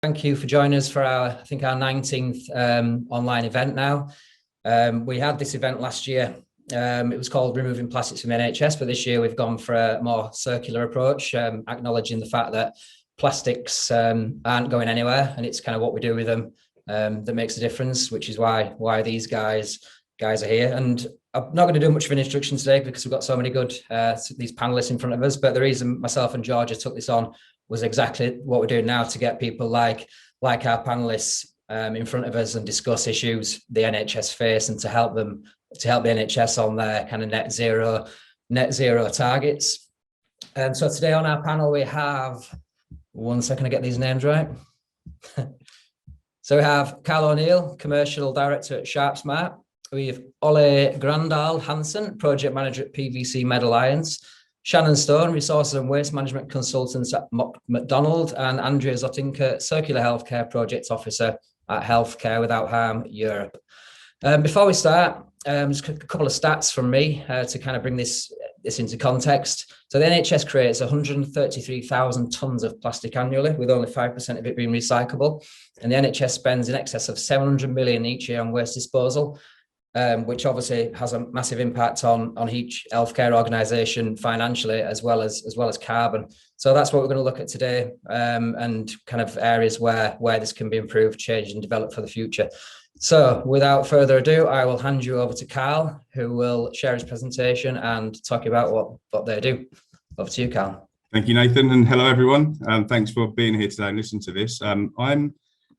Thank you for joining us for our 19th online event now. We had this event last year. It was called Removing Plastics from the NHS, but this year we've gone for a more circular approach, acknowledging the fact that plastics aren't going anywhere, and it's kind of what we do with them that makes a difference, which is why these guys are here. And I'm not going to do much of an introduction today because we've got so many good these panelists in front of us, but the reason myself and Georgia took this on was exactly what we're doing now, to get people like our panelists in front of us and discuss issues the NHS face, and to help the NHS on their kind of net zero targets. So today on our panel we have, one second to get these names right. So we have Carl O'Neill, Commercial Director at SharpSmart. We have Ole Grandal Hansen, Project Manager at PVC Med Alliance. Shannon Stone, Resources and Waste Management Consultants at McDonald, and Andrea Zotinka, Circular Healthcare Project Officer at Healthcare Without Harm Europe. Before we start, just a couple of stats from me to kind of bring this into context. So the NHS creates 133,000 tonnes of plastic annually, with only 5% of it being recyclable. And the NHS spends in excess of 700 million each year on waste disposal, which obviously has a massive impact on each healthcare organisation financially, as well as carbon. So that's what we're going to look at today, and kind of areas where this can be improved, changed, and developed for the future. So without further ado, I will hand you over to Carl, who will share his presentation and talk about what they do. Over to you, Carl. Thank you, Nathan, and hello everyone. Thanks for being here today and listening to this. I'm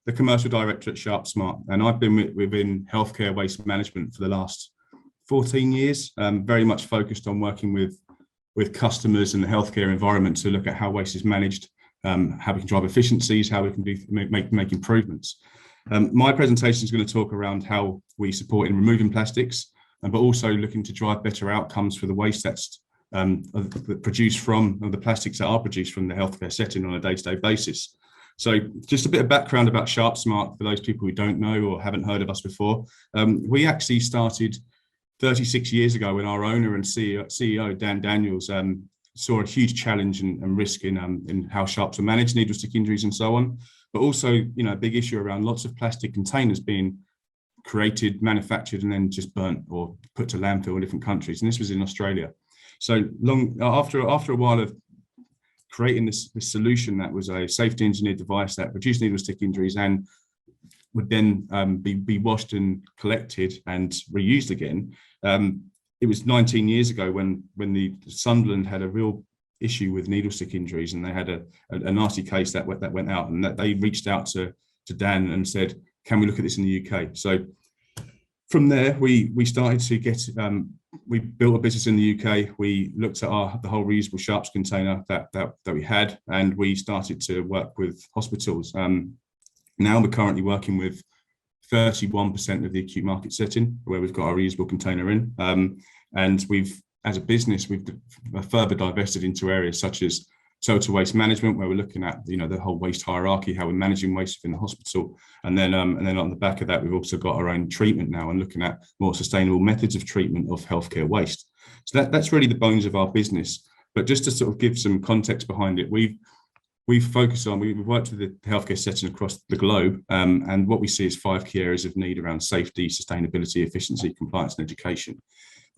the Commercial Director at SharpSmart, and I've been within healthcare waste management for the last 14 years, very much focused on working with customers and the healthcare environment to look at how waste is managed, how we can drive efficiencies, how we can make improvements. My presentation is going to talk around how we support in removing plastics, but also looking to drive better outcomes for the waste that's produced from the plastics that are produced from the healthcare setting on a day-to-day basis. So just a bit of background about SharpSmart for those people who don't know or haven't heard of us before. We actually started 36 years ago when our owner and CEO Dan Daniels saw a huge challenge and risk in how sharps were managed, needle stick injuries and so on, but also a big issue around lots of plastic containers being created, manufactured, and then just burnt or put to landfill in different countries. And this was in Australia. So after a while of creating this solution that was a safety engineered device that reduced needle stick injuries and would then be washed and collected and reused again. It was 19 years ago when the Sunderland had a real issue with needle stick injuries, and they had a nasty case that went out, and that they reached out to Dan and said, can we look at this in the UK? So from there, we started to get, we built a business in the UK. We looked at the whole reusable sharps container that we had, and we started to work with hospitals. Now we're currently working with 31% of the acute market setting where we've got our reusable container in. And as a business, we've further divested into areas such as total waste management, where we're looking at the whole waste hierarchy, how we're managing waste within the hospital, and then on the back of that, we've also got our own treatment now and looking at more sustainable methods of treatment of healthcare waste. So that's really the bones of our business. But just to sort of give some context behind it, we've worked with the healthcare setting across the globe, and what we see is 5 key areas of need around safety, sustainability, efficiency, compliance, and education.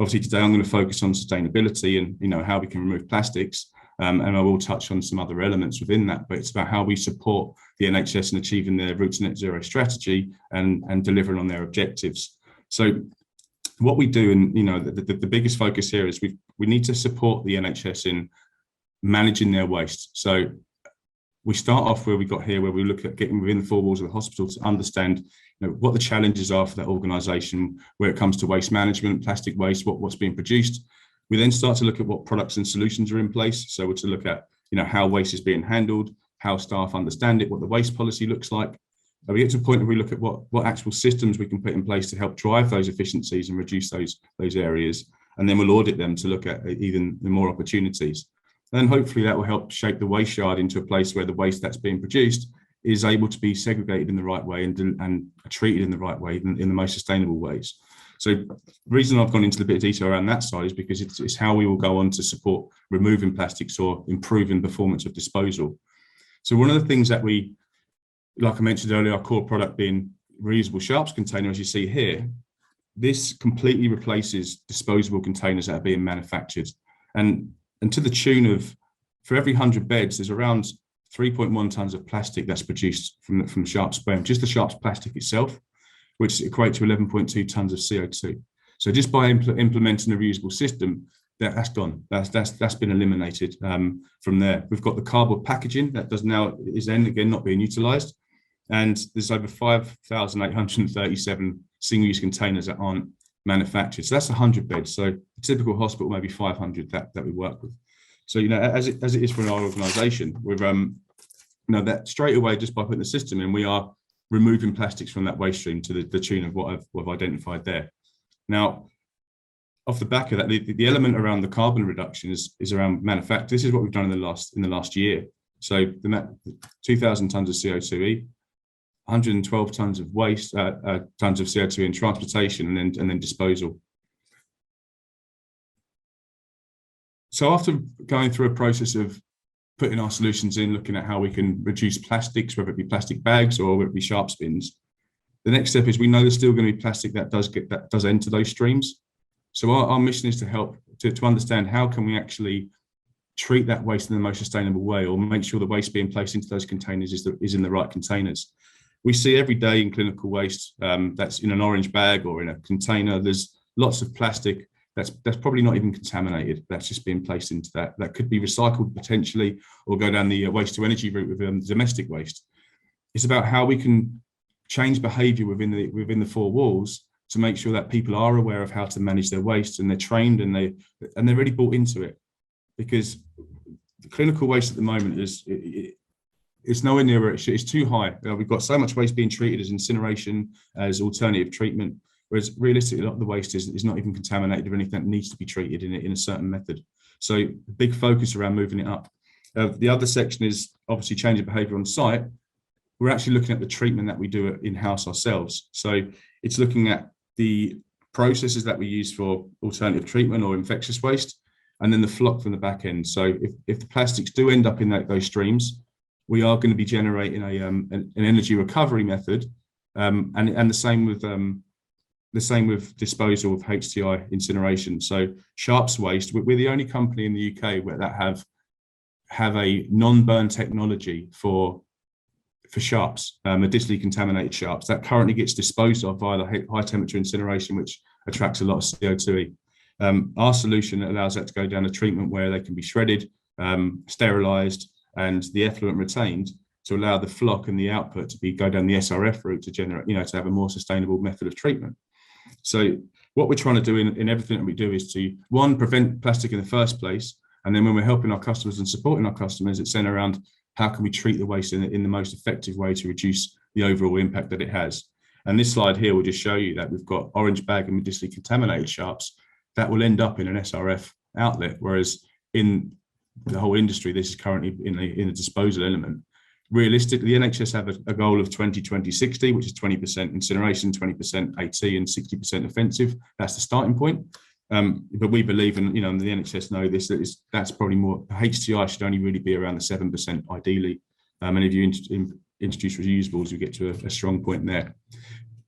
Obviously, today I'm going to focus on sustainability and how we can remove plastics. And I will touch on some other elements within that, but it's about how we support the NHS in achieving their route to net zero strategy and delivering on their objectives. So what we do, and the biggest focus here is we need to support the NHS in managing their waste. So we start off where we got here, where we look at getting within the 4 walls of the hospital to understand what the challenges are for that organisation where it comes to waste management, plastic waste, what's being produced. We then start to look at what products and solutions are in place. So we're to look at how waste is being handled, how staff understand it, what the waste policy looks like. And we get to a point where we look at what actual systems we can put in place to help drive those efficiencies and reduce those areas. And then we'll audit them to look at even the more opportunities. And hopefully that will help shape the waste yard into a place where the waste that's being produced is able to be segregated in the right way and treated in the right way, in the most sustainable ways. So the reason I've gone into a bit of detail around that side is because it's how we will go on to support removing plastics or improving performance of disposal. So one of the things that we like I mentioned earlier, our core product being reusable sharps container, as you see here, this completely replaces disposable containers that are being manufactured. And to the tune of, for every 100 beds, there's around 3.1 tons of plastic that's produced from sharps, just the sharps plastic itself, which equates to 11.2 tons of CO2. So just by implementing a reusable system, that's gone. That's been eliminated from there. We've got the cardboard packaging that is again not being utilised, and there's over 5,837 single-use containers that aren't manufactured. So that's 100 beds. So a typical hospital maybe 500 that we work with. So as it is for our organisation, we've that straight away, just by putting the system in, we are removing plastics from that waste stream to the tune of what I've identified there. Now, off the back of that, the element around the carbon reduction is around manufacture. This is what we've done in the last year. So the 2,000 tons of CO2e, 112 tons of waste, tons of CO2 in transportation and then disposal. So after going through a process of putting our solutions in, looking at how we can reduce plastics, whether it be plastic bags or whether it be sharp bins, the next step is we know there's still going to be plastic that does enter those streams. So our mission is to help to understand how can we actually treat that waste in the most sustainable way, or make sure the waste being placed into those containers is in the right containers. We see every day in clinical waste that's in an orange bag or in a container, there's lots of plastic that's probably not even contaminated. That's just being placed into that. That could be recycled potentially, or go down the waste to energy route with domestic waste. It's about how we can change behaviour within the four walls to make sure that people are aware of how to manage their waste, and they're trained and they're really bought into it. Because the clinical waste at the moment it's nowhere near where it's too high. We've got so much waste being treated as incineration, as alternative treatment, whereas realistically a lot of the waste is not even contaminated or anything that needs to be treated in a certain method. So big focus around moving it up. The other section is obviously changing behaviour on site. We're actually looking at the treatment that we do in-house ourselves. So it's looking at the processes that we use for alternative treatment or infectious waste, and then the flock from the back end. So if the plastics do end up in those streams, we are going to be generating an energy recovery method, and the same with disposal of HTI incineration. So sharps waste, we're the only company in the UK where that have a non-burn technology for sharps, medicinally contaminated sharps that currently gets disposed of via the high temperature incineration, which attracts a lot of CO2e. Our solution allows that to go down a treatment where they can be shredded, sterilised, and the effluent retained to allow the flock and the output to go down the SRF route to generate, to have a more sustainable method of treatment. So what we're trying to do in everything that we do is to, one, prevent plastic in the first place, and then when we're helping our customers and supporting our customers, it's then around how can we treat the waste in the most effective way to reduce the overall impact that it has. And this slide here will just show you that we've got orange bag and medicinally contaminated sharps that will end up in an SRF outlet, whereas in the whole industry, this is currently in a disposal element. Realistically, the NHS have a goal of 20-20-60, which is 20% incineration, 20% AT, and 60% offensive. That's the starting point. But we believe, and the NHS know this, that's probably more. HTI should only really be around the 7% ideally. And if you introduce reusables, you get to a strong point there.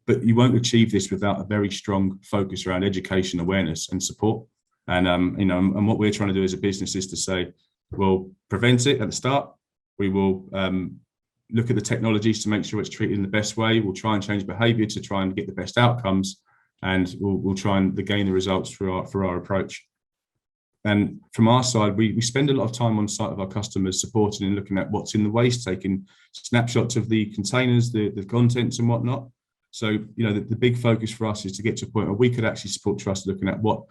But you won't achieve this without a very strong focus around education, awareness, and support. And what we're trying to do as a business is to say, we'll prevent it at the start. We will look at the technologies to make sure it's treated in the best way. We'll try and change behaviour to try and get the best outcomes, and we'll try and gain the results for our approach. And from our side, we spend a lot of time on site with our customers, supporting and looking at what's in the waste, taking snapshots of the containers, the contents and whatnot. So, the big focus for us is to get to a point where we could actually support trust, looking at what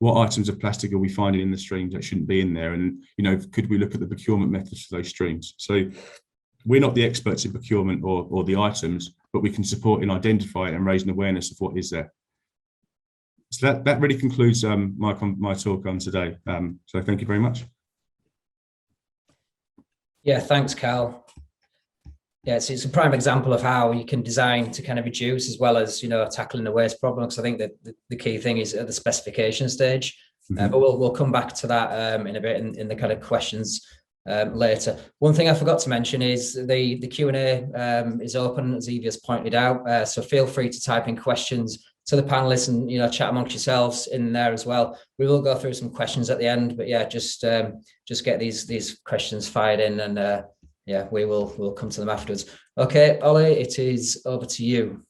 items of plastic are we finding in the streams that shouldn't be in there, and could we look at the procurement methods for those streams. So we're not the experts in procurement or the items, but we can support in identifying and raising awareness of what is there. So that really concludes my talk on today. So thank you very much. Yeah, thanks, Carl. Yeah, it's a prime example of how you can design to kind of reduce as well as tackling the waste problem. Because I think that the key thing is at the specification stage. But we'll come back to that in a bit in the kind of questions later. One thing I forgot to mention is the Q&A is open, as Evie has pointed out. So feel free to type in questions to the panelists and chat amongst yourselves in there as well. We will go through some questions at the end, but yeah, just get these questions fired in, and yeah, we'll come to them afterwards. Okay, Ollie, it is over to you.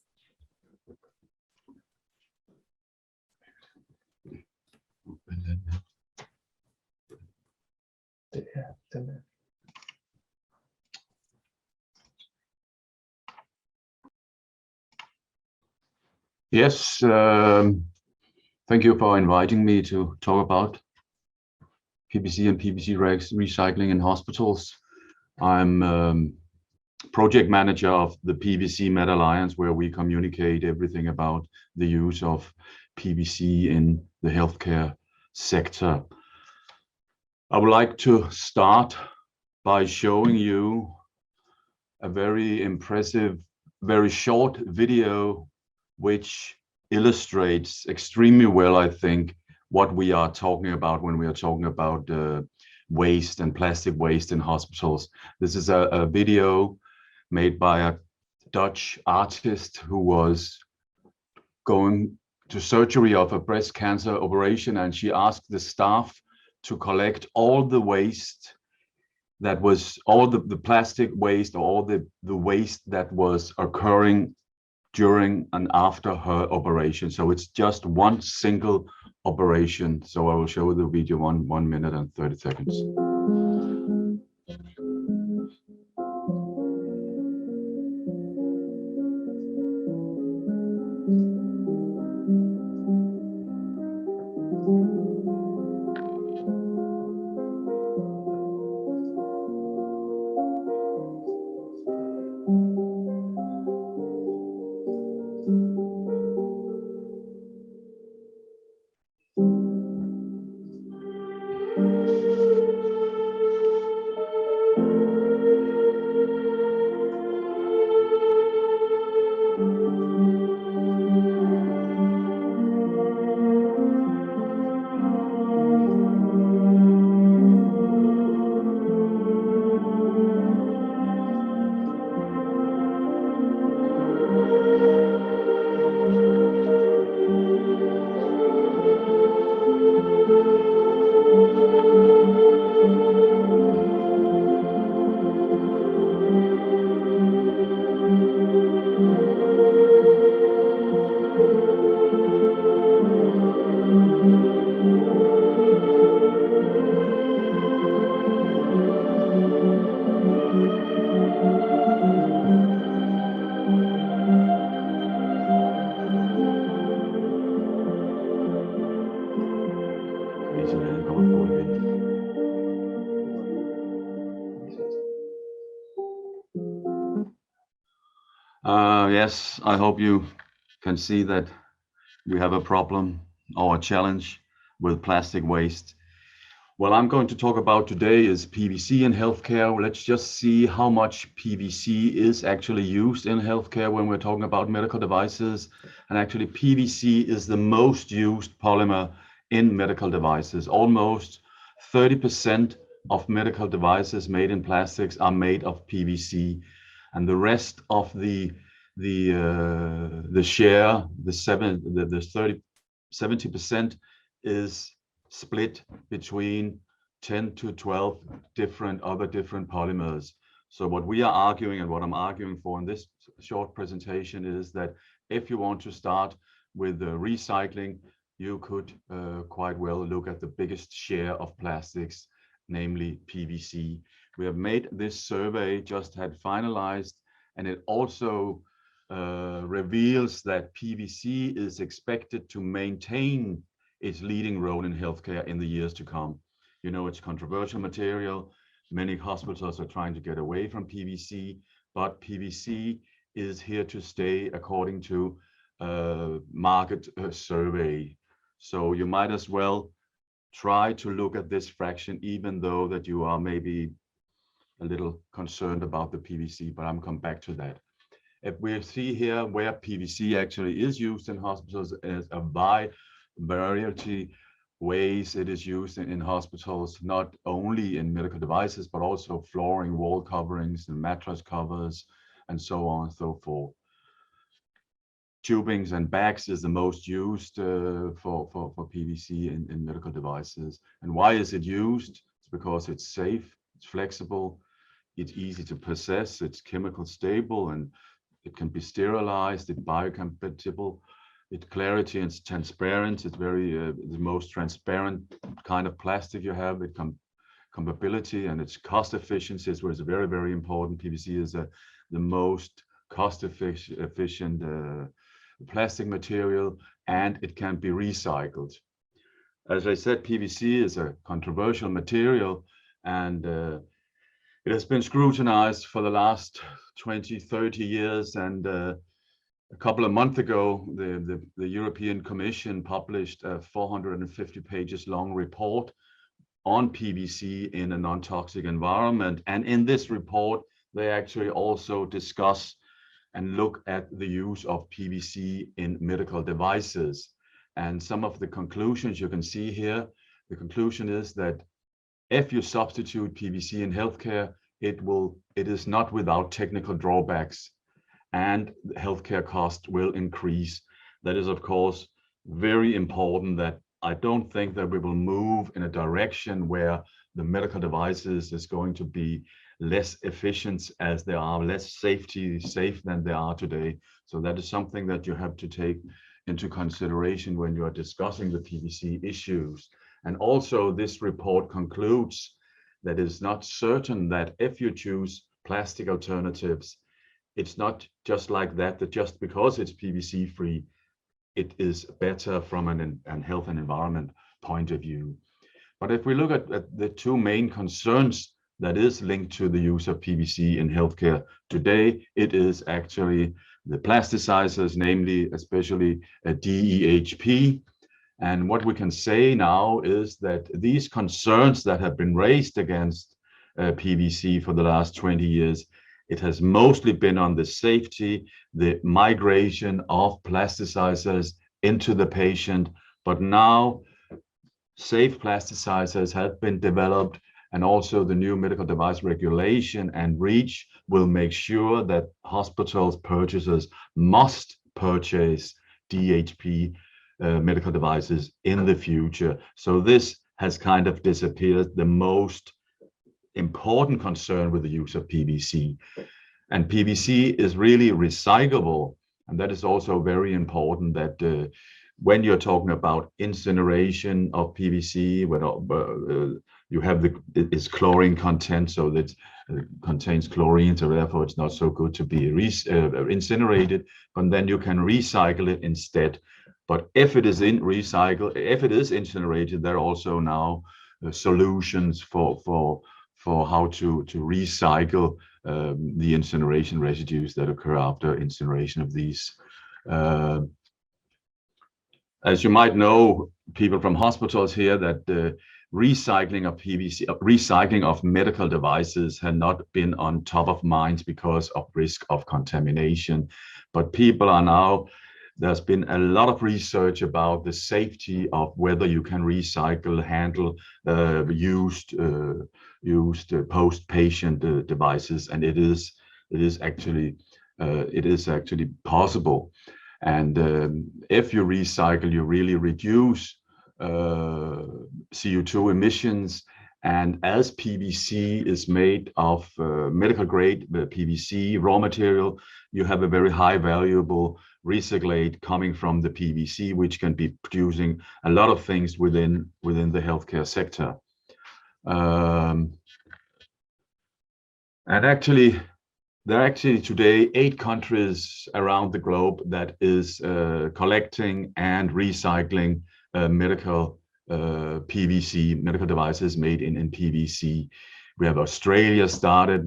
Yes, thank you for inviting me to talk about PVC and PVC recycling in hospitals. I'm project manager of the PVC Med Alliance, where we communicate everything about the use of PVC in the healthcare sector. I would like to start by showing you a very impressive, very short video which illustrates extremely well, I think, what we are talking about when we are talking about waste and plastic waste in hospitals. This is a video made by a Dutch artist who was going to surgery of a breast cancer operation, and she asked the staff to collect all the waste that was, all the plastic waste, or all the waste that was occurring during and after her operation. So it's just one single operation. So I will show the video 1 minute and 30 seconds. Yes, I hope you can see that we have a problem or a challenge with plastic waste. What I'm going to talk about today is PVC in healthcare. Let's just see how much PVC is actually used in healthcare when we're talking about medical devices. And actually, PVC is the most used polymer in medical devices. Almost 30% of medical devices made in plastics are made of PVC, and the rest of the share, the 70% is split between 10 to 12 different polymers. So what we are arguing, and what I'm arguing for in this short presentation, is that if you want to start with recycling, you could quite well look at the biggest share of plastics, namely PVC. We have made this survey, just had finalized, and it also reveals that PVC is expected to maintain its leading role in healthcare in the years to come. You know, it's controversial material. Many hospitals are trying to get away from PVC, but PVC is here to stay according to market survey. So you might as well try to look at this fraction, even though that you are maybe a little concerned about the PVC, but I'm come back to that. If we see here where PVC actually is used in hospitals as a wide variety, ways it is used in hospitals, not only in medical devices, but also flooring, wall coverings, and mattress covers, and so on and so forth. Tubings and bags is the most used for PVC in medical devices. And why is it used? It's because it's safe, it's flexible, it's easy to process, it's chemical stable, and it can be sterilized, it's biocompatible, it's clarity and it's transparent. It's very the most transparent kind of plastic you have. It compatibility and its cost efficiency is very, very important. PVC is the most cost efficient plastic material, and it can be recycled. As I said, PVC is a controversial material, and it has been scrutinized for the last 20, 30 years. And a couple of months ago, the European Commission published a 450 pages long report on PVC in a non-toxic environment. And in this report, they actually also discuss and look at the use of PVC in medical devices. And some of the conclusions you can see here, the conclusion is that if you substitute PVC in healthcare, it is not without technical drawbacks, and healthcare costs will increase. That is, of course, very important. That I don't think that we will move in a direction where the medical devices is going to be less efficient as they are, less safe than they are today. So that is something that you have to take into consideration when you are discussing the PVC issues. And also this report concludes that it's not certain that if you choose plastic alternatives, it's not just like that just because it's PVC free, it is better from an health and environment point of view. But if we look at the two main concerns that is linked to the use of PVC in healthcare today, it is actually the plasticizers, namely especially DEHP. And what we can say now is that these concerns that have been raised against PVC for the last 20 years, it has mostly been on the safety, the migration of plasticizers into the patient. But now safe plasticizers have been developed, and also the new medical device regulation and REACH will make sure that hospitals purchasers must purchase DHP medical devices in the future. So this has kind of disappeared, the most important concern with the use of PVC. And PVC is really recyclable, and that is also very important, that when you're talking about incineration of PVC, when you have its chlorine content, so that it contains chlorine, so therefore it's not so good to be incinerated, but then you can recycle it instead. But if it is if it is incinerated, there are also now solutions for how to recycle the incineration residues that occur after incineration of these. As you might know, people from hospitals here, that the recycling of PVC, recycling of medical devices had not been on top of minds because of risk of contamination. But people are now, there's been a lot of research about the safety of whether you can recycle, handle used post-patient devices, and it is actually possible. And if you recycle, you really reduce CO2 emissions. And as PVC is made of medical grade PVC raw material, you have a very high valuable recyclate coming from the PVC, which can be producing a lot of things within the healthcare sector. And actually, there are actually today 8 countries around the globe that is collecting and recycling medical PVC, medical devices made in PVC. We have Australia started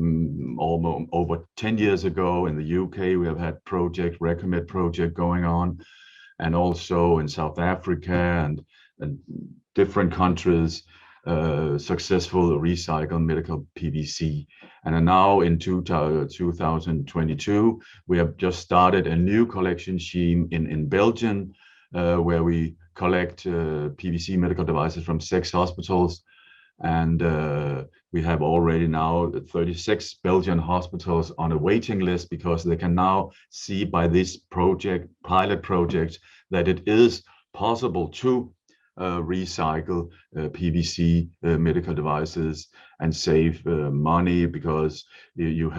almost over 10 years ago. In the UK, we have had Recommit project going on, and also in South Africa and different countries successful recycle medical PVC. And now in 2022, we have just started a new collection scheme in Belgium, where we collect PVC medical devices from 6 hospitals. And we have already now 36 Belgian hospitals on a waiting list, because they can now see by this pilot project, that it is possible to recycle PVC medical devices and save money, because you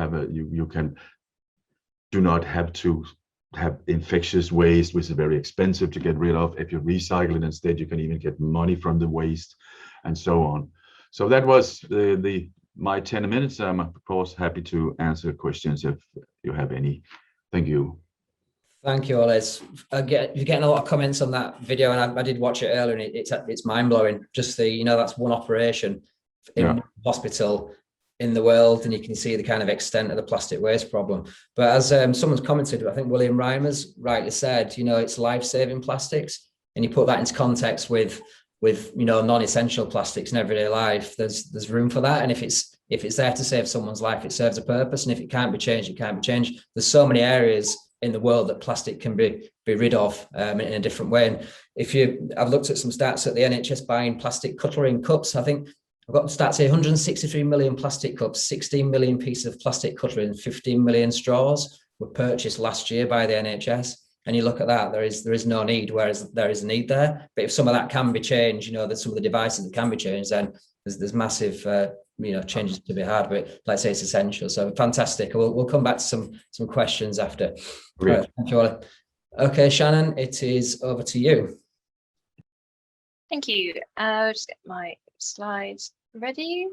do not have to have infectious waste, which is very expensive to get rid of. If you recycle it instead, you can even get money from the waste, and so on. So that was my 10 minutes. I'm of course happy to answer questions if you have any. Thank you. Thank you, Oles. You're getting a lot of comments on that video, and I did watch it earlier, and it's mind blowing. Just that's one operation in one hospital in the world, and you can see the kind of extent of the plastic waste problem. But as someone's commented, I think William Reimers rightly said, it's life-saving plastics, and you put that into context with non-essential plastics in everyday life. There's room for that, and if it's there to save someone's life, it serves a purpose. And if it can't be changed, it can't be changed. There's so many areas in the world that plastic can be rid of in a different way. And I've looked at some stats at the NHS buying plastic cutlery and cups. I think I've got stats here: 163 million plastic cups, 16 million pieces of plastic cutlery, and 15 million straws were purchased last year by the NHS. And you look at that, there is no need, whereas there is a need there. But if some of that can be changed, there's some of the devices that can be changed, then there's massive changes to be had. But let's say it's essential. So fantastic. We'll come back to some questions after. Great. Thank you, Ollie. Okay, Shannon, it is over to you. Thank you. I'll just get my slides ready.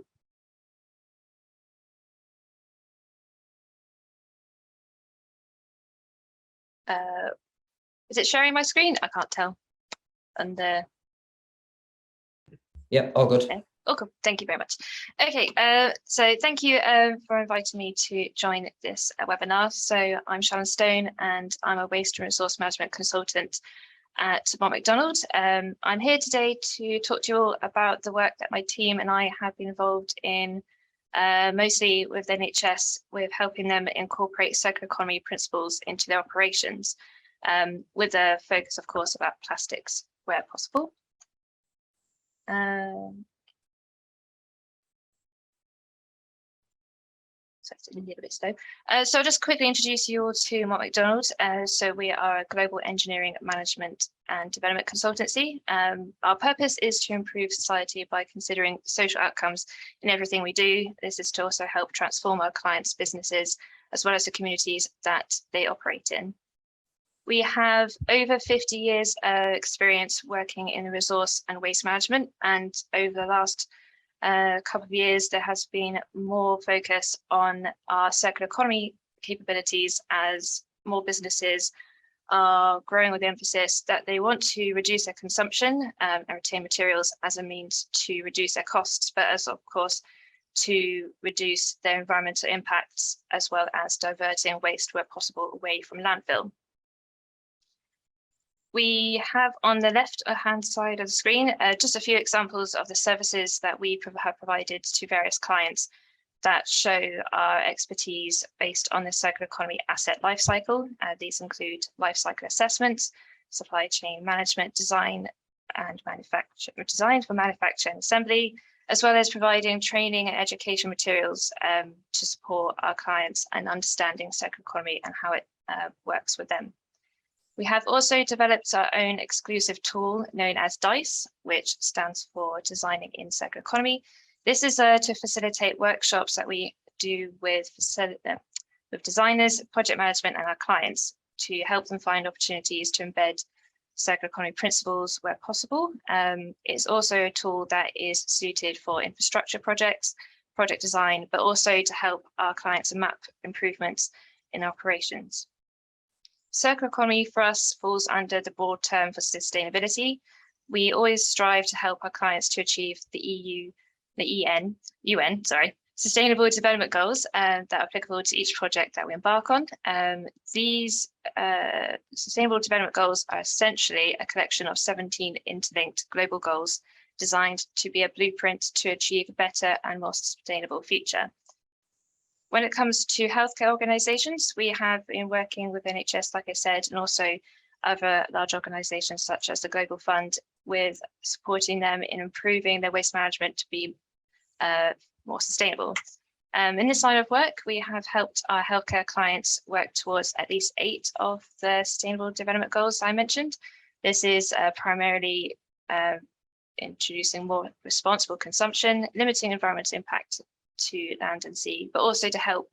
Is it sharing my screen? I can't tell. And Yep, all good. Okay. Oh, cool. Thank you very much. Okay, so thank you for inviting me to join this webinar. So I'm Shannon Stone, and I'm a waste and resource management consultant at Mott MacDonald. I'm here today to talk to you all about the work that my team and I have been involved in, mostly with NHS, with helping them incorporate circular economy principles into their operations, with a focus, of course, about plastics where possible. So it's a little bit slow. So I'll just quickly introduce you all to Mott MacDonald. So we are a global engineering, management and development consultancy. Our purpose is to improve society by considering social outcomes in everything we do. This is to also help transform our clients' businesses, as well as the communities that they operate in. We have over 50 years experience working in resource and waste management, and over the last couple of years, there has been more focus on our circular economy capabilities, as more businesses are growing with the emphasis that they want to reduce their consumption and retain materials as a means to reduce their costs, but as, of course, to reduce their environmental impacts, as well as diverting waste where possible away from landfill. We have on the left-hand side of the screen just a few examples of the services that we have provided to various clients that show our expertise based on the circular economy asset lifecycle. These include lifecycle assessments, supply chain management, design for manufacture and assembly, as well as providing training and education materials to support our clients and understanding circular economy and how it works with them. We have also developed our own exclusive tool known as DICE, which stands for Designing in Circular Economy. This is to facilitate workshops that we do with designers, project management, and our clients to help them find opportunities to embed circular economy principles where possible. It's also a tool that is suited for infrastructure projects, project design, but also to help our clients map improvements in operations. Circular economy for us falls under the broad term for sustainability. We always strive to help our clients to achieve the UN Sustainable Development Goals that are applicable to each project that we embark on. These Sustainable Development Goals are essentially a collection of 17 interlinked global goals designed to be a blueprint to achieve a better and more sustainable future. When it comes to healthcare organisations, we have been working with NHS, like I said, and also other large organisations such as the Global Fund, with supporting them in improving their waste management to be more sustainable. In this line of work, we have helped our healthcare clients work towards at least 8 of the Sustainable Development Goals I mentioned. This is primarily introducing more responsible consumption, limiting environmental impact to land and sea, but also to help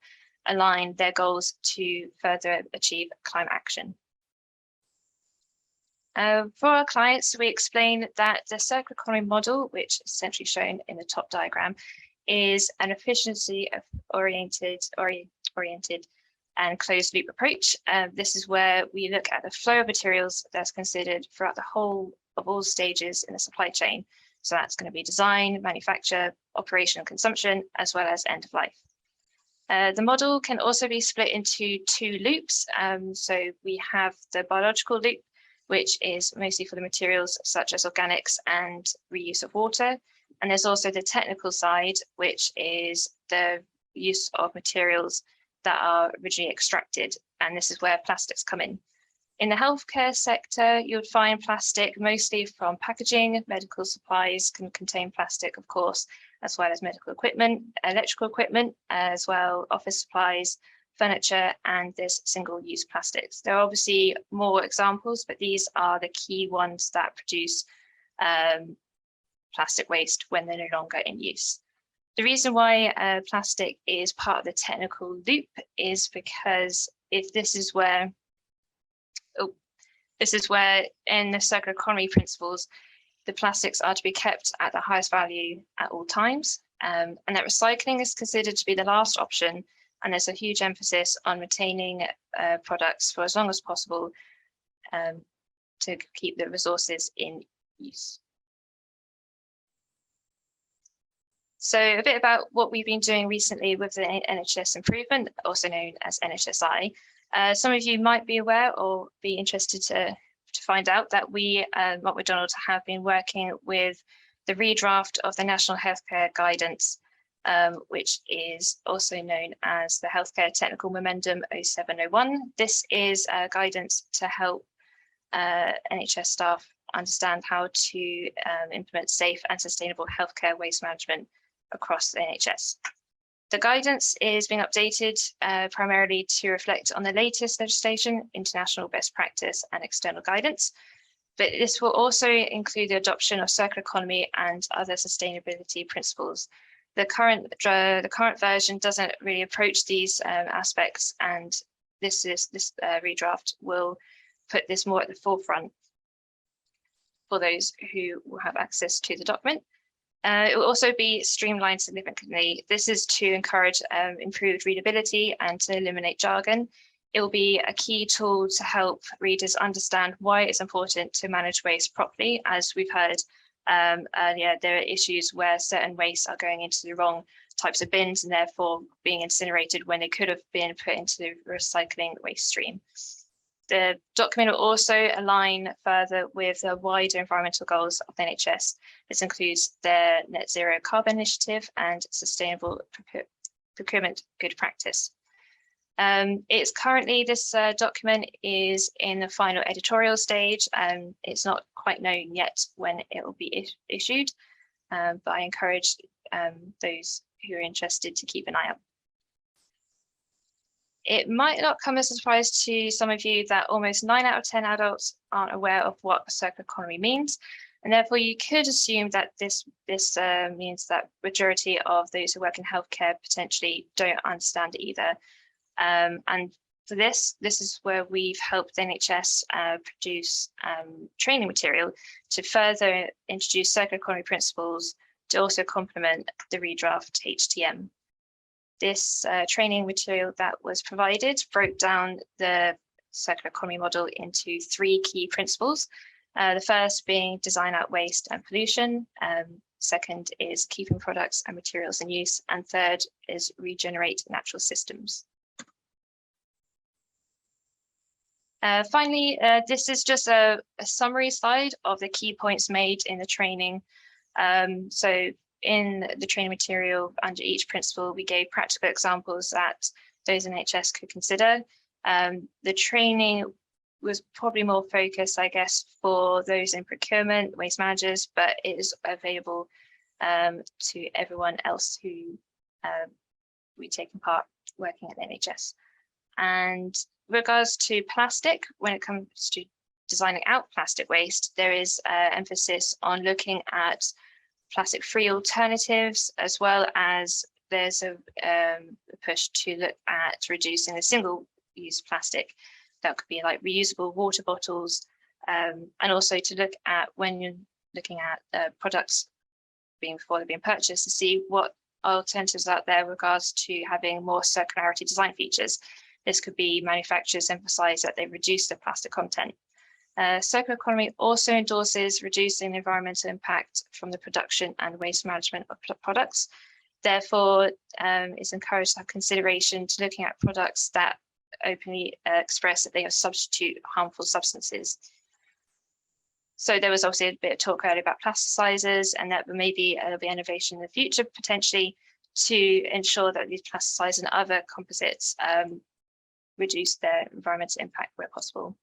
align their goals to further achieve climate action. For our clients, we explain that the circular economy model, which is essentially shown in the top diagram, is an efficiency of oriented and closed loop approach. This is where we look at the flow of materials that's considered throughout the whole of all stages in the supply chain. So that's going to be design, manufacture, operation and consumption, as well as end of life. The model can also be split into 2 loops. So we have the biological loop, which is mostly for the materials such as organics and reuse of water. And there's also the technical side, which is the use of materials that are originally extracted. And this is where plastics come in. In the healthcare sector, you would find plastic mostly from packaging. Medical supplies can contain plastic, of course, as well as medical equipment, electrical equipment, as well, office supplies, furniture, and there's single-use plastics. There are obviously more examples, but these are the key ones that produce plastic waste when they're no longer in use. The reason why plastic is part of the technical loop is because this is where in the circular economy principles, the plastics are to be kept at the highest value at all times, and that recycling is considered to be the last option, and there's a huge emphasis on retaining products for as long as possible to keep the resources in use. So a bit about what we've been doing recently with the NHS improvement, also known as NHSI. Some of you might be aware or be interested to find out that we at McDonald have been working with the redraft of the National Healthcare Guidance, which is also known as the Healthcare Technical Memorandum 0701. This is guidance to help NHS staff understand how to implement safe and sustainable healthcare waste management across the NHS. The guidance is being updated primarily to reflect on the latest legislation, international best practice and external guidance, but this will also include the adoption of circular economy and other sustainability principles. The current version doesn't really approach these aspects, and this redraft will put this more at the forefront for those who will have access to the document. It will also be streamlined significantly. This is to encourage improved readability and to eliminate jargon. It will be a key tool to help readers understand why it's important to manage waste properly. As we've heard earlier, there are issues where certain wastes are going into the wrong types of bins and therefore being incinerated when they could have been put into the recycling waste stream. The document will also align further with the wider environmental goals of the NHS. This includes their net zero carbon initiative and sustainable procurement good practice. It's currently, this document is in the final editorial stage, and it's not quite known yet when it will be issued, but I encourage those who are interested to keep an eye out. It might not come as a surprise to some of you that almost 9 out of 10 adults aren't aware of what a circular economy means, and therefore you could assume that this means that majority of those who work in healthcare potentially don't understand it either. And for this is where we've helped the NHS produce training material to further introduce circular economy principles to also complement the redraft HTM. This training material that was provided broke down the circular economy model into 3 key principles. The first being design out waste and pollution. Second is keeping products and materials in use. And third is regenerate natural systems. Finally, this is just a summary slide of the key points made in the training. So in the training material under each principle, we gave practical examples that those in NHS could consider. The training was probably more focused, I guess, for those in procurement, waste managers, but it is available to everyone else who we taken part working at the NHS. And regards to plastic, when it comes to designing out plastic waste, there is emphasis on looking at plastic-free alternatives, as well as there's a push to look at reducing the single-use plastic. That could be like reusable water bottles, and also to look at, when you're looking at products before they're being purchased, to see what alternatives out there in regards to having more circularity design features. This could be manufacturers emphasize that they reduce the plastic content. Circular economy also endorses reducing the environmental impact from the production and waste management of products. Therefore, it's encouraged to have consideration to looking at products that openly express that they substitute harmful substances. So there was obviously a bit of talk earlier about plasticizers, and that maybe there'll be innovation in the future potentially to ensure that these plasticizers and other composites reduce their environmental impact where possible.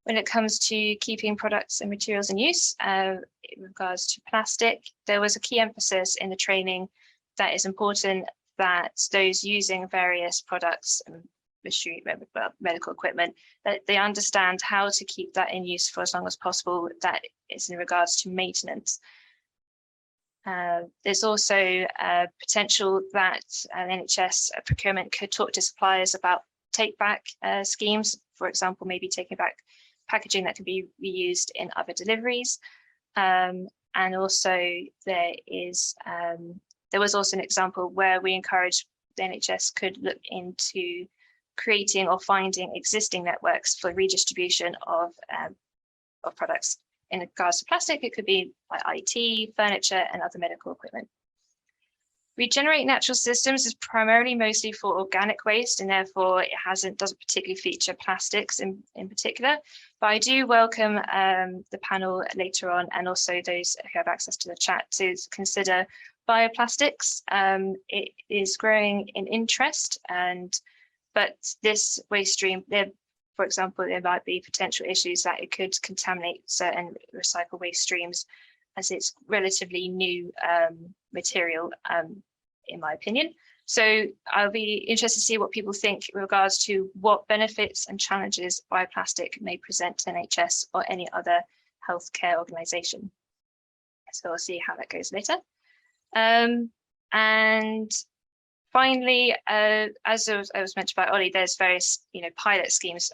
When it comes to keeping products and materials in use, in regards to plastic, there was a key emphasis in the training that is important that those using various products and medical equipment, that they understand how to keep that in use for as long as possible. That is in regards to maintenance. There's also potential that NHS procurement could talk to suppliers about take back schemes, for example, maybe taking back packaging that can be reused in other deliveries. And also there was also an example where we encouraged the NHS could look into creating or finding existing networks for redistribution of products. In regards to plastic, it could be like IT, furniture, and other medical equipment. Regenerate natural systems is primarily mostly for organic waste, and therefore it doesn't particularly feature plastics in particular. But I do welcome the panel later on, and also those who have access to the chat, to consider bioplastics. It is growing in interest, but this waste stream, for example, there might be potential issues that it could contaminate certain recycled waste streams, as it's relatively new material, in my opinion. So I'll be interested to see what people think in regards to what benefits and challenges bioplastic may present to NHS or any other healthcare organisation. So we'll see how that goes later. And finally, as I was mentioned by Ollie, there's various pilot schemes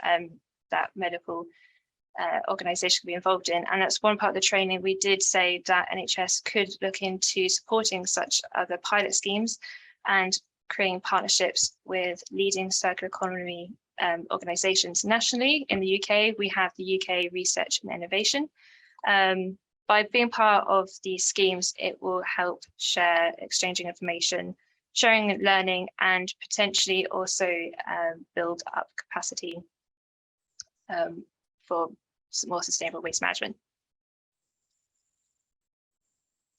that medical organisation can be involved in, and that's one part of the training. We did say that NHS could look into supporting such other pilot schemes and creating partnerships with leading circular economy organisations nationally. In the UK, we have the UK Research and Innovation. By being part of these schemes, it will help share exchanging information, sharing and learning, and potentially also build up capacity for more sustainable waste management.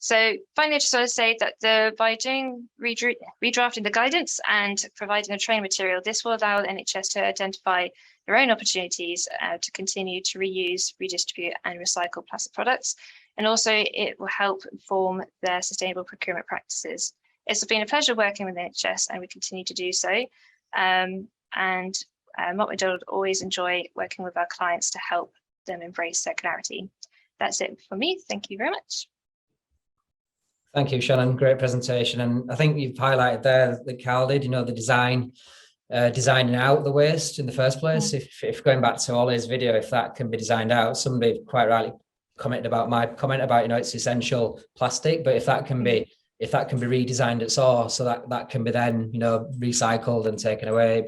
So finally, I just want to say that by doing redrafting the guidance and providing the training material, this will allow the NHS to identify their own opportunities to continue to reuse, redistribute, and recycle plastic products. And also it will help inform their sustainable procurement practices. It's been a pleasure working with the NHS, and we continue to do so. And Mott MacDonald always enjoy working with our clients to help them embrace circularity. That's it for me. Thank you very much. Thank you, Shannon. Great presentation. And I think you've highlighted there that Carl did, the designing out the waste in the first place. If going back to Ollie's video, if that can be designed out, somebody quite rightly commented about my comment about, it's essential plastic, but if that can be redesigned at source, so that can be then, recycled and taken away,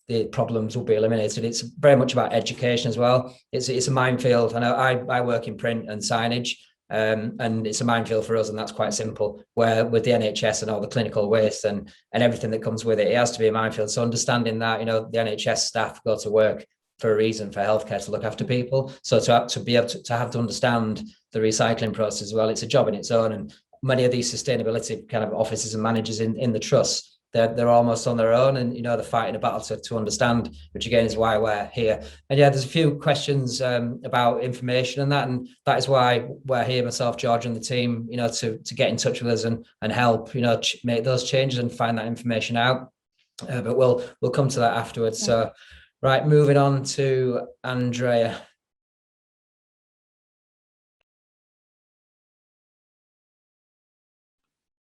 the problems will be eliminated. It's very much about education as well. It's a minefield. I know I work in print and signage, and it's a minefield for us, and that's quite simple. Where with the NHS and all the clinical waste and everything that comes with it, it has to be a minefield. So understanding that, the NHS staff go to work for a reason, for healthcare, to look after people. So to be able to have to understand the recycling process as well, it's a job in its own. And many of these sustainability kind of officers and managers in the trust they're almost on their own, and they're fighting a battle to understand, which again is why we're here. And yeah, there's a few questions about information and that is why we're here, myself, George, and the team, to get in touch with us and help, make those changes and find that information out. But we'll come to that afterwards. So, right, moving on to Andrea.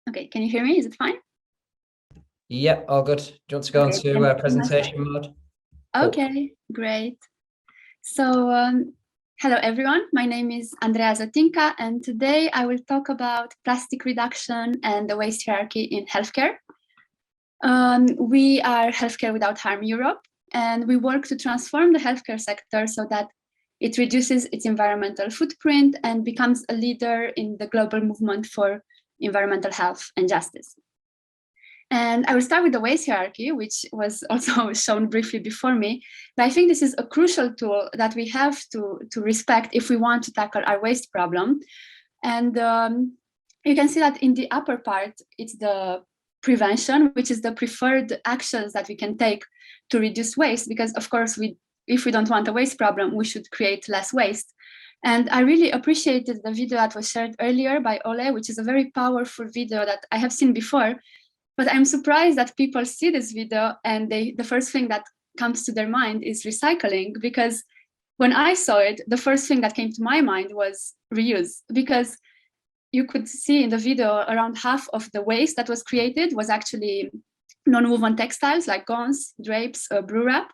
Okay, can you hear me? Is it fine? Yep, all good. Do you want to go into presentation mode? Okay, great. So, hello everyone. My name is Andrea Zotinka, and today I will talk about plastic reduction and the waste hierarchy in healthcare. We are Healthcare Without Harm Europe, and we work to transform the healthcare sector so that it reduces its environmental footprint and becomes a leader in the global movement for environmental health and justice. And I will start with the waste hierarchy, which was also shown briefly before me. But I think this is a crucial tool that we have to respect if we want to tackle our waste problem. And you can see that in the upper part, it's the prevention, which is the preferred actions that we can take to reduce waste, because of course, if we don't want a waste problem, we should create less waste. And I really appreciated the video that was shared earlier by Ole, which is a very powerful video that I have seen before. But I'm surprised that people see this video and the first thing that comes to their mind is recycling, because when I saw it, the first thing that came to my mind was reuse, because you could see in the video around half of the waste that was created was actually non-woven textiles like gowns, drapes, brew wrap.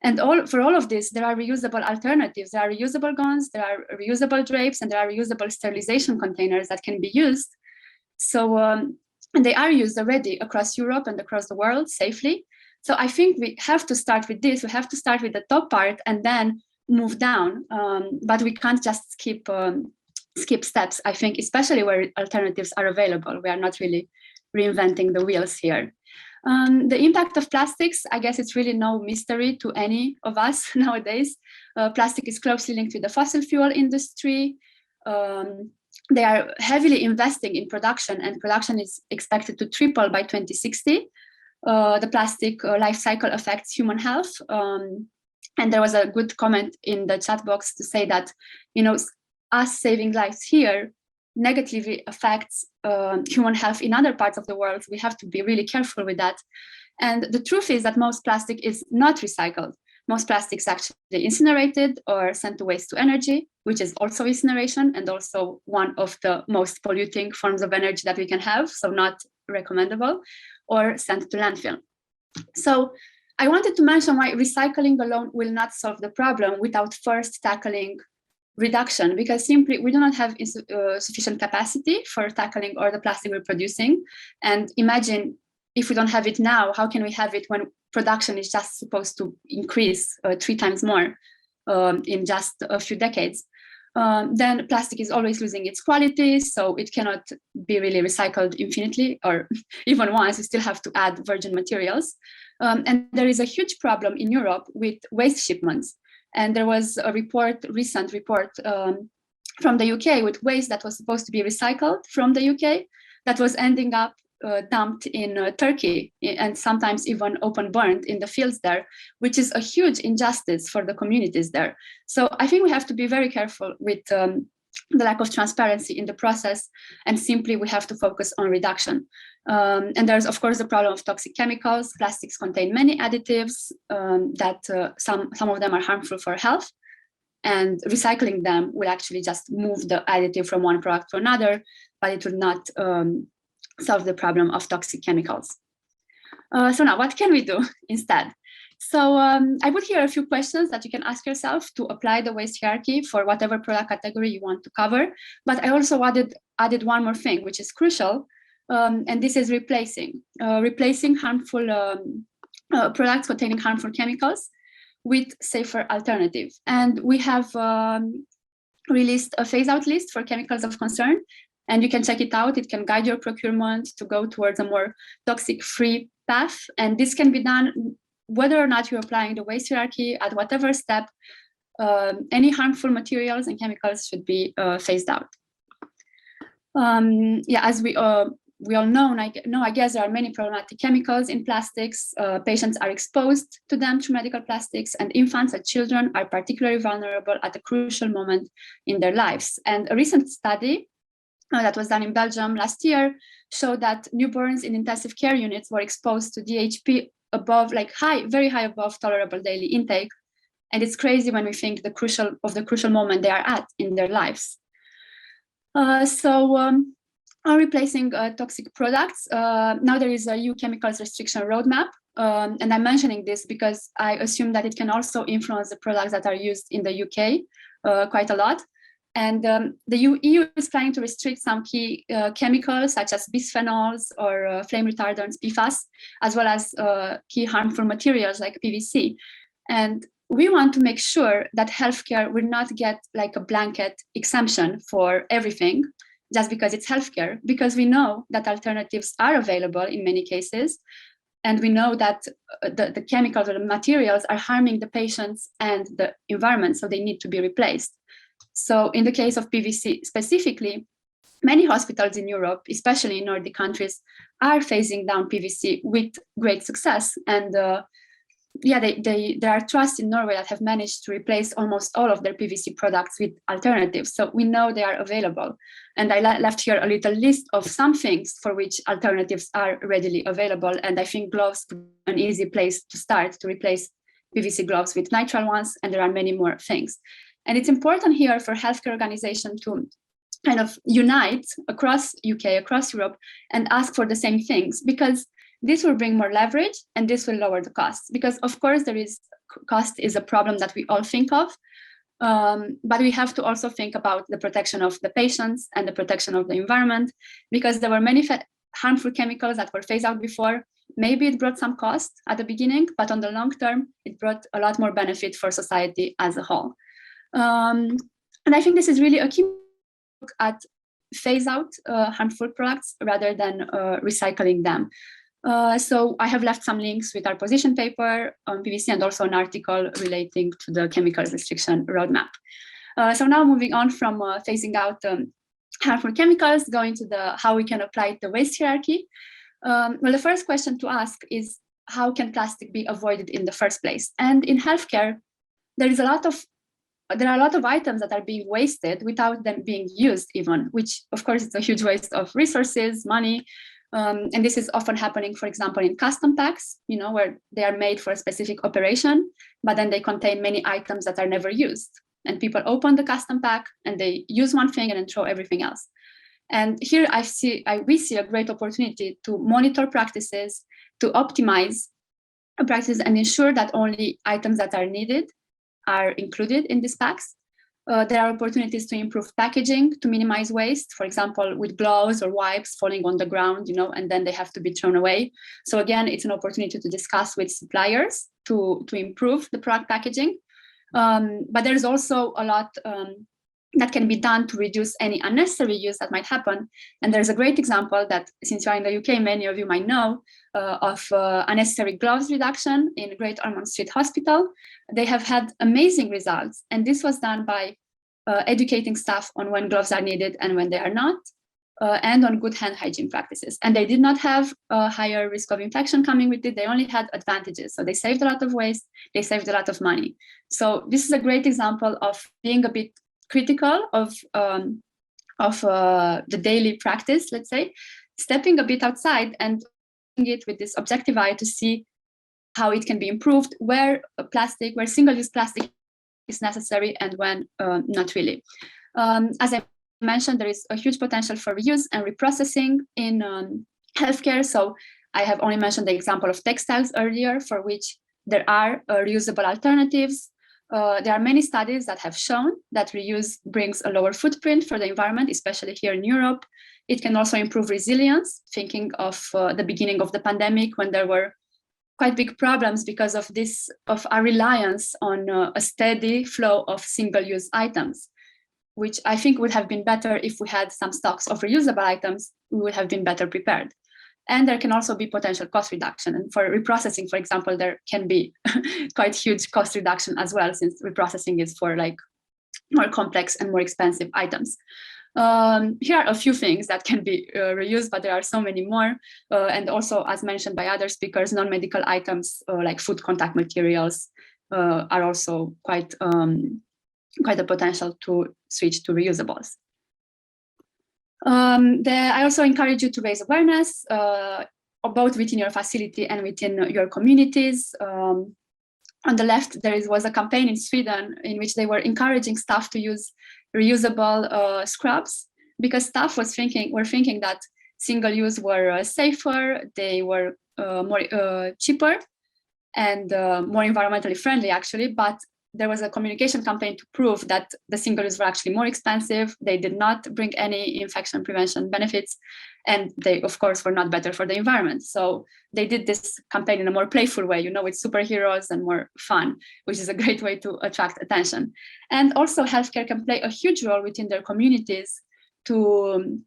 And for all of this, there are reusable alternatives. There are reusable gowns, there are reusable drapes, and there are reusable sterilization containers that can be used. So, and they are used already across Europe and across the world safely. So I think we have to start with this. We have to start with the top part and then move down. But we can't just skip steps, I think, especially where alternatives are available. We are not really reinventing the wheels here. The impact of plastics, I guess it's really no mystery to any of us nowadays. Plastic is closely linked with the fossil fuel industry. They are heavily investing in production, and production is expected to triple by 2060. The plastic life cycle affects human health. And there was a good comment in the chat box to say that, us saving lives here negatively affects human health in other parts of the world. We have to be really careful with that. And the truth is that most plastic is not recycled. Most plastic is actually incinerated or sent to waste to energy, which is also incineration and also one of the most polluting forms of energy that we can have, so not recommendable, or sent to landfill. So I wanted to mention why recycling alone will not solve the problem without first tackling reduction, because simply we do not have sufficient capacity for tackling all the plastic we're producing. And imagine if we don't have it now, how can we have it when production is just supposed to increase 3 times more in just a few decades? Then plastic is always losing its quality, so it cannot be really recycled infinitely, or even once. You still have to add virgin materials. And there is a huge problem in Europe with waste shipments. And there was a recent report from the UK with waste that was supposed to be recycled from the UK that was ending up dumped in Turkey, and sometimes even open burned in the fields there, which is a huge injustice for the communities there. So I think we have to be very careful with the lack of transparency in the process, and simply we have to focus on reduction. And there's of course the problem of toxic chemicals. Plastics contain many additives that some of them are harmful for health, and recycling them will actually just move the additive from one product to another, but it will not solve the problem of toxic chemicals. So now what can we do instead? So I put here a few questions that you can ask yourself to apply the waste hierarchy for whatever product category you want to cover. But I also added one more thing, which is crucial, and this is replacing harmful products containing harmful chemicals with safer alternatives. And we have released a phase-out list for chemicals of concern, and you can check it out. It can guide your procurement to go towards a more toxic-free path. And this can be done whether or not you're applying the waste hierarchy. At whatever step, any harmful materials and chemicals should be phased out. As we we all know, I guess there are many problematic chemicals in plastics. Patients are exposed to them through medical plastics, and infants and children are particularly vulnerable at a crucial moment in their lives. And a recent study that was done in Belgium last year showed that newborns in intensive care units were exposed to DHP above, like very high above tolerable daily intake. And it's crazy when we think the crucial moment they are at in their lives. On replacing toxic products, now there is a EU chemicals restriction roadmap. And I'm mentioning this because I assume that it can also influence the products that are used in the UK quite a lot. And the EU is planning to restrict some key chemicals such as bisphenols or flame retardants, PFAS, as well as key harmful materials like PVC. And we want to make sure that healthcare will not get like a blanket exemption for everything just because it's healthcare, because we know that alternatives are available in many cases. And we know that the chemicals or the materials are harming the patients and the environment, so they need to be replaced. So in the case of PVC specifically, many hospitals in Europe, especially in Nordic countries, are phasing down PVC with great success. And there are trusts in Norway that have managed to replace almost all of their PVC products with alternatives. So we know they are available. And I left here a little list of some things for which alternatives are readily available. And I think gloves are an easy place to start to replace PVC gloves with nitrile ones. And there are many more things. And it's important here for healthcare organizations to kind of unite across UK, across Europe, and ask for the same things, because this will bring more leverage and this will lower the costs. Because of course cost is a problem that we all think of, but we have to also think about the protection of the patients and the protection of the environment, because there were many harmful chemicals that were phased out before. Maybe it brought some cost at the beginning, but on the long term, it brought a lot more benefit for society as a whole. And I think this is really a key look at phase out harmful products rather than recycling them. So I have left some links with our position paper on PVC and also an article relating to the chemicals restriction roadmap. So now moving on from phasing out harmful chemicals, going to how we can apply the waste hierarchy. Well, the first question to ask is, how can plastic be avoided in the first place? And in healthcare, there are a lot of items that are being wasted without them being used even, which of course is a huge waste of resources, money. And this is often happening, for example, in custom packs, where they are made for a specific operation, but then they contain many items that are never used. And people open the custom pack and they use one thing and then throw everything else. And here we see a great opportunity to monitor practices, to optimize practices and ensure that only items that are needed are included in these packs. There are opportunities to improve packaging to minimize waste, for example, with gloves or wipes falling on the ground, and then they have to be thrown away. So again, it's an opportunity to discuss with suppliers to improve the product packaging. But there's also a lot that can be done to reduce any unnecessary use that might happen. And there's a great example that, since you're in the UK, many of you might know, of unnecessary gloves reduction in Great Ormond Street Hospital. They have had amazing results. And this was done by educating staff on when gloves are needed and when they are not, and on good hand hygiene practices. And they did not have a higher risk of infection coming with it. They only had advantages. So they saved a lot of waste. They saved a lot of money. So this is a great example of being a bit critical of the daily practice, let's say, stepping a bit outside and doing it with this objective eye to see how it can be improved, where single-use plastic is necessary and when not really. As I mentioned, there is a huge potential for reuse and reprocessing in healthcare. So I have only mentioned the example of textiles earlier, for which there are reusable alternatives. There are many studies that have shown that reuse brings a lower footprint for the environment, especially here in Europe. It can also improve resilience, thinking of the beginning of the pandemic, when there were quite big problems because of our reliance on a steady flow of single-use items, which I think would have been better if we had some stocks of reusable items. We would have been better prepared. And there can also be potential cost reduction. And for reprocessing, for example, there can be quite huge cost reduction as well, since reprocessing is for more complex and more expensive items. Here are a few things that can be reused, but there are so many more. And also, as mentioned by other speakers, non-medical items like food contact materials are also quite a potential to switch to reusables. I also encourage you to raise awareness, both within your facility and within your communities. On the left, was a campaign in Sweden in which they were encouraging staff to use reusable scrubs, because staff were thinking that single-use were safer, they were more cheaper, and more environmentally friendly, actually. But there was a communication campaign to prove that the single-use were actually more expensive. They did not bring any infection prevention benefits, and they, of course, were not better for the environment. So they did this campaign in a more playful way, with superheroes and more fun, which is a great way to attract attention. And also, healthcare can play a huge role within their communities to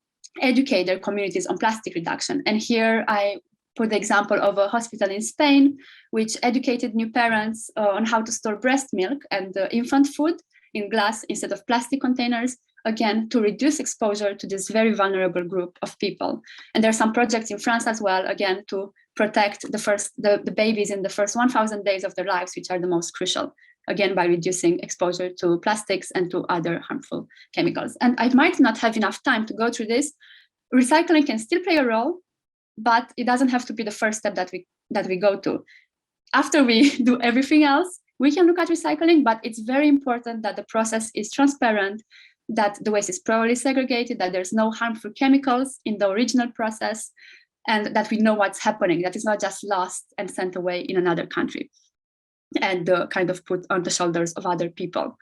educate their communities on plastic reduction. And here I put the example of a hospital in Spain, which educated new parents on how to store breast milk and infant food in glass instead of plastic containers, again, to reduce exposure to this very vulnerable group of people. And there are some projects in France as well, again, to protect the babies in the first 1,000 days of their lives, which are the most crucial, again, by reducing exposure to plastics and to other harmful chemicals. And I might not have enough time to go through this. Recycling can still play a role, but it doesn't have to be the first step that we go to. After we do everything else, we can look at recycling, but it's very important that the process is transparent, that the waste is properly segregated, that there's no harmful chemicals in the original process, and that we know what's happening, that it's not just lost and sent away in another country and kind of put on the shoulders of other people.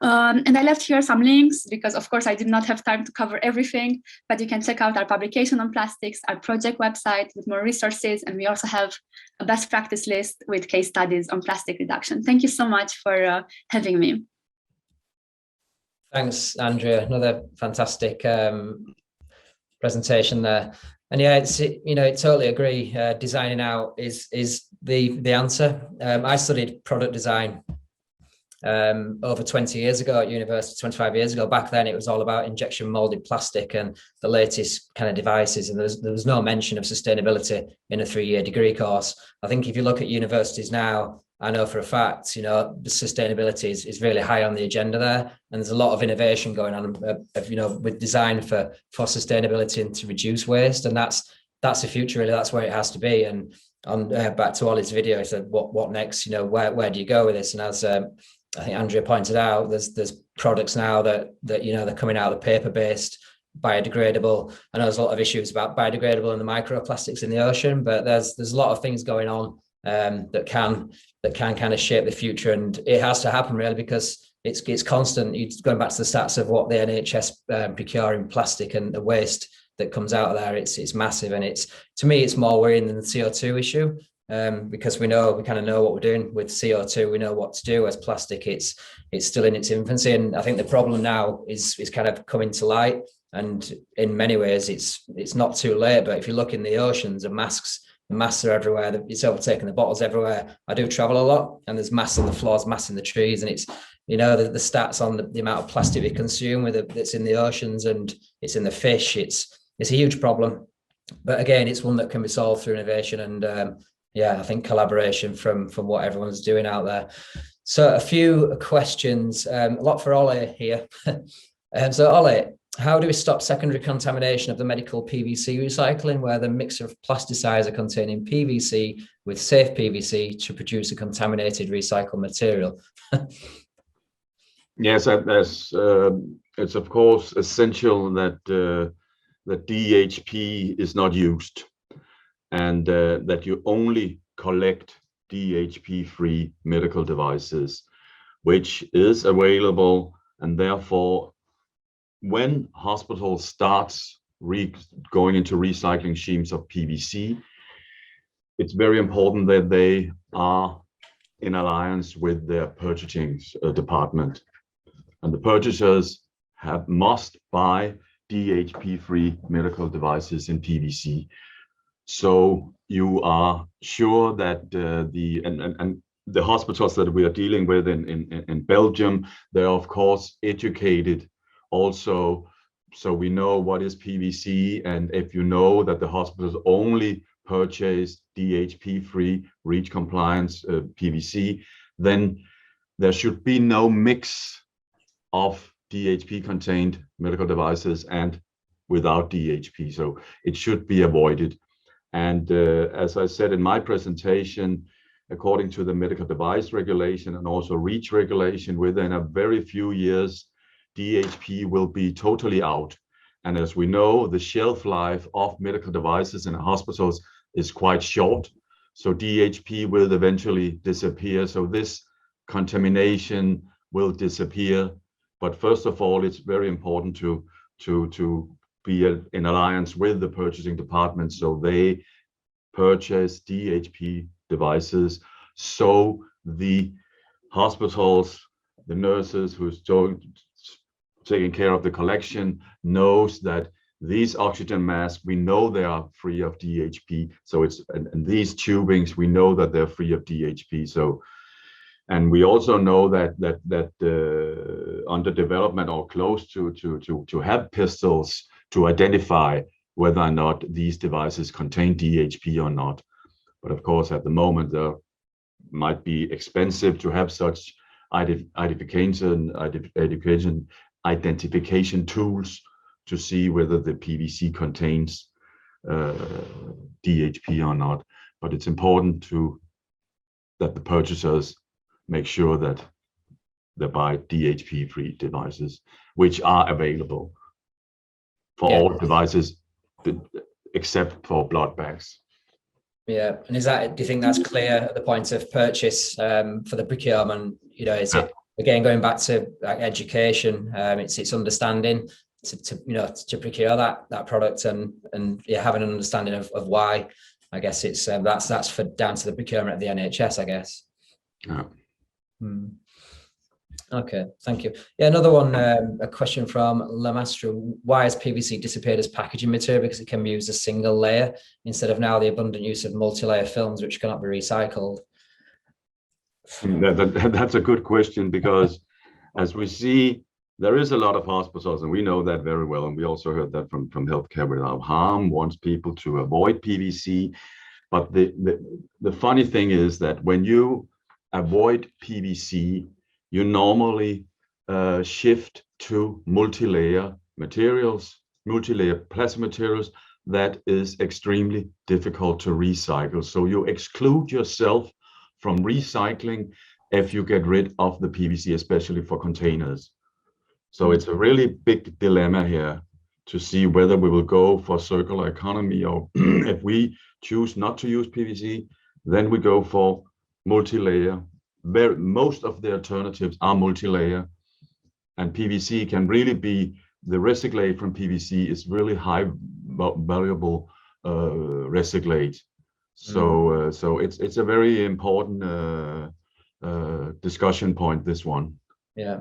And I left here some links because, of course, I did not have time to cover everything, but you can check out our publication on plastics, our project website with more resources, and we also have a best practice list with case studies on plastic reduction. Thank you so much for having me. Thanks, Andrea. Another fantastic presentation there. And yeah, I totally agree. Designing out is the answer. I studied product design over 20 years ago at university, 25 years ago. Back then, it was all about injection molded plastic and the latest kind of devices. And there was no mention of sustainability in a 3-year degree course. I think if you look at universities now, I know for a fact, the sustainability is really high on the agenda there. And there's a lot of innovation going on, with design for sustainability and to reduce waste. And that's the future, really. That's where it has to be. And on back to Ollie's video, he said, what next? Where do you go with this? And as I think Andrea pointed out, there's products now that they're coming out of the paper-based, biodegradable. I know there's a lot of issues about biodegradable and the microplastics in the ocean, but there's a lot of things going on that can kind of shape the future, and it has to happen really because it's constant. It's going back to the stats of what the NHS procure in plastic and the waste that comes out of there. It's massive, and to me it's more worrying than the CO2 issue. Because we kind of know what we're doing with CO2. We know what to do. As plastic, it's still in its infancy, and I think the problem now is kind of coming to light. And in many ways, it's not too late. But if you look in the oceans, the masks are everywhere. It's overtaking the bottles everywhere. I do travel a lot, and there's mass on the floors, mass in the trees, and it's the stats on the amount of plastic we consume that's in the oceans and it's in the fish. It's a huge problem, but again, it's one that can be solved through innovation and. I think collaboration from what everyone's doing out there. So a few questions, a lot for Ollie here. So Ollie, how do we stop secondary contamination of the medical PVC recycling, where the mixture of plasticizer are containing PVC with safe PVC to produce a contaminated recycled material? Yes, it's of course essential that DHP is not used, and that you only collect DHP-free medical devices, which is available. And therefore, when hospitals starts going into recycling schemes of PVC, it's very important that they are in alliance with their purchasing department. And the purchasers must buy DHP-free medical devices in PVC. So you are sure that the hospitals that we are dealing with in Belgium, they're of course educated also so we know what is PVC, and if you know that the hospitals only purchase DHP-free, REACH compliance PVC, then there should be no mix of DHP contained medical devices and without DHP. So it should be avoided. And as I said in my presentation, according to the medical device regulation and also REACH regulation, within a very few years, DHP will be totally out. And as we know, the shelf life of medical devices in hospitals is quite short. So DHP will eventually disappear. So this contamination will disappear. But first of all, it's very important to be in alliance with the purchasing department, so they purchase DHP devices, so the hospitals, the nurses who's taking care of the collection knows that these oxygen masks, we know they are free of DHP. So it's, and these tubings, we know that they're free of DHP. So, and we also know that under development or close to have pistols to identify whether or not these devices contain DHP or not. But of course, at the moment, they might be expensive to have such identification tools to see whether the PVC contains DHP or not. But it's important that the purchasers make sure that they buy DHP-free devices, which are available for all devices except for blood bags. Yeah, and is that, do you think that's clear at the point of purchase for the procurement? You know, is it, again, going back to like education, it's understanding to procure that product and having an understanding of why. I guess it's that's for down to the procurement of the NHS, I guess. Yeah. Okay, thank you. Yeah, another one, a question from Lamastra. Why has PVC disappeared as packaging material? Because it can be used as a single layer instead of now the abundant use of multi-layer films, which cannot be recycled. That's a good question, because as we see, there is a lot of hospitals, and we know that very well. And we also heard that from Healthcare Without Harm wants people to avoid PVC. But the funny thing is that when you avoid PVC, you normally shift to multi-layer materials, multi-layer plastic materials that is extremely difficult to recycle. So you exclude yourself from recycling if you get rid of the PVC, especially for containers. So it's a really big dilemma here to see whether we will go for circular economy, or if we choose not to use PVC, then we go for multi-layer. Most of the alternatives are multi-layer, and PVC can really be, the recyclate from PVC is really high valuable recyclate. So so it's a very important discussion point, this one. Yeah.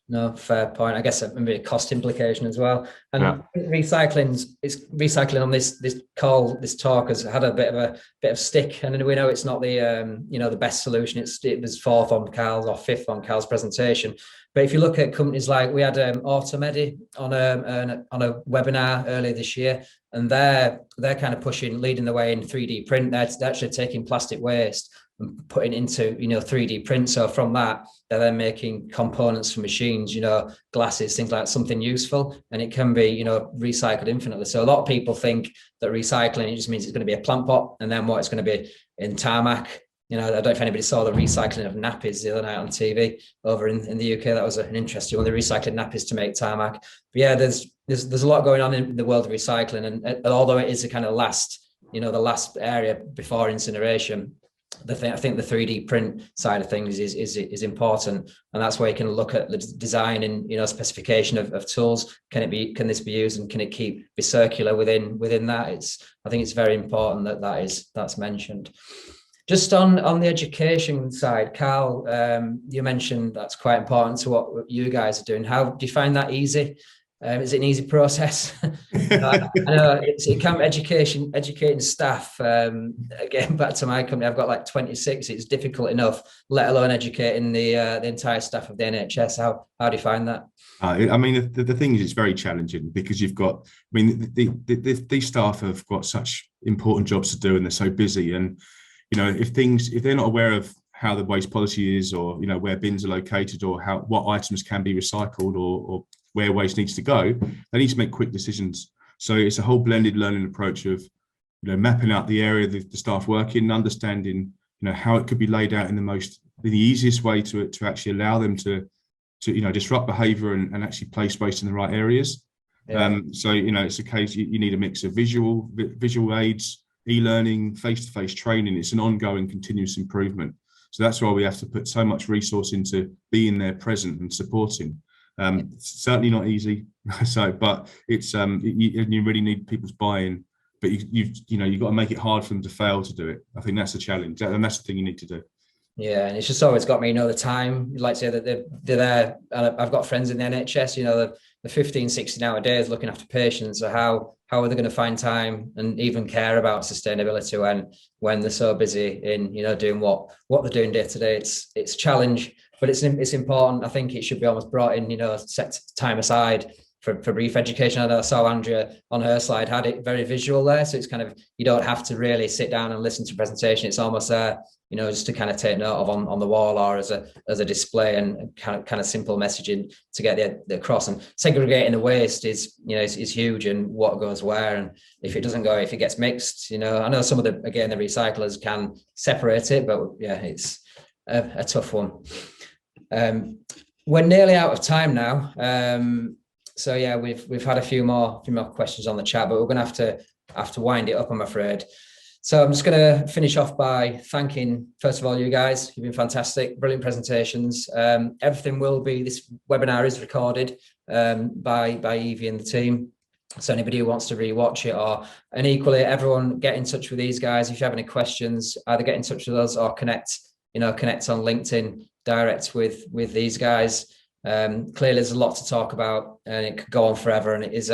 No, fair point. I guess maybe a cost implication as well. And recycling on this call, this talk has had a bit of stick, and we know it's not the the best solution. It was fourth on Carl's or fifth on Carl's presentation. But if you look at companies like, we had Automedi on a webinar earlier this year, and they're kind of leading the way in 3D print. They're actually taking plastic waste and putting into 3D print. So from that, they're then making components for machines, glasses, things like that, something useful, and it can be recycled infinitely. So a lot of people think that recycling, it just means it's going to be a plant pot, and then what it's going to be in tarmac. I don't know if anybody saw the recycling of nappies the other night on TV over in the UK. That was an interesting one. They recycling nappies to make tarmac. But yeah, there's a lot going on in the world of recycling, and although it is a kind of the last area before incineration, I think the 3D print side of things is important, and that's where you can look at the design and specification of tools. Can this be used, and can it be circular within that? I think it's very important that's mentioned. Just on the education side, Carl, you mentioned that's quite important to what you guys are doing. How do you find that easy? Is it an easy process? I know it can be educating staff. Again, back to my company, I've got like 26. It's difficult enough, let alone educating the entire staff of the NHS. How do you find that? I mean, the thing is, it's very challenging because you've got, I mean, these staff have got such important jobs to do and they're so busy. And, you know, if they're not aware of how the waste policy is, or, you know, where bins are located, or what items can be recycled, or where waste needs to go, they need to make quick decisions. So it's a whole blended learning approach of, you know, mapping out the area that the staff work in, understanding, you know, how it could be laid out in the easiest way to actually allow them to you know, disrupt behavior and actually place waste in the right areas. Yeah. So, you know, it's a case you need a mix of visual aids, e-learning, face-to-face training. It's an ongoing continuous improvement. So that's why we have to put so much resource into being there, present and supporting. Certainly not easy. So, but it's you really need people's buy-in. But you've got to make it hard for them to fail to do it. I think that's the challenge, and that's the thing you need to do. Yeah, and it's just always got me, you know, the time. You'd like to say that they're there. And I've got friends in the NHS, you know, the 15, 16 hour days looking after patients. So how are they going to find time and even care about sustainability when they're so busy in, you know, doing what they're doing day to day? It's a challenge, but it's important. I think it should be almost brought in, you know, set time aside for brief education. I know I saw Andrea on her slide had it very visual there. So it's kind of, you don't have to really sit down and listen to a presentation. It's almost you know, just to kind of take note of on the wall or as a display, and kind of simple messaging to get the across. And segregating the waste is, you know, is huge, and what goes where. And if it doesn't go, if it gets mixed, you know, I know some of the recyclers can separate it, but yeah, it's a tough one. We're nearly out of time now. So yeah, we've had a few more questions on the chat, but we're going to have to wind it up, I'm afraid. So I'm just going to finish off by thanking, first of all, you guys. You've been fantastic, brilliant presentations. Everything this webinar is recorded by Evie and the team. So anybody who wants to rewatch it, and equally, everyone get in touch with these guys. If you have any questions, either get in touch with us or connect on LinkedIn direct with these guys. Clearly there's a lot to talk about, and it could go on forever, and it's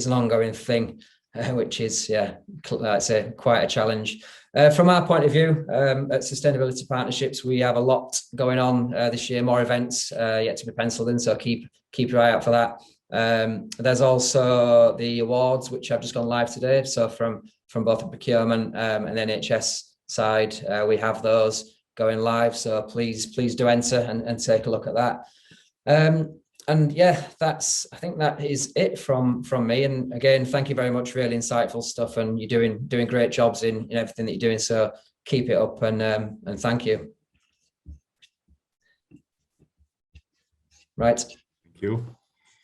an ongoing thing. Which is, I'd say, quite a challenge. From our point of view, at Sustainability Partnerships, we have a lot going on this year, more events yet to be penciled in, so keep your eye out for that. There's also the awards, which have just gone live today. So from both the procurement and NHS side, we have those going live. So please do enter and take a look at that. And yeah, I think that is it from me. And again, thank you very much. Really insightful stuff, and you're doing great jobs in everything that you're doing. So keep it up, and thank you. Right. Thank you.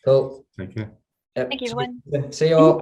Cool. Take care. Yep. Thank you, everyone. See you all.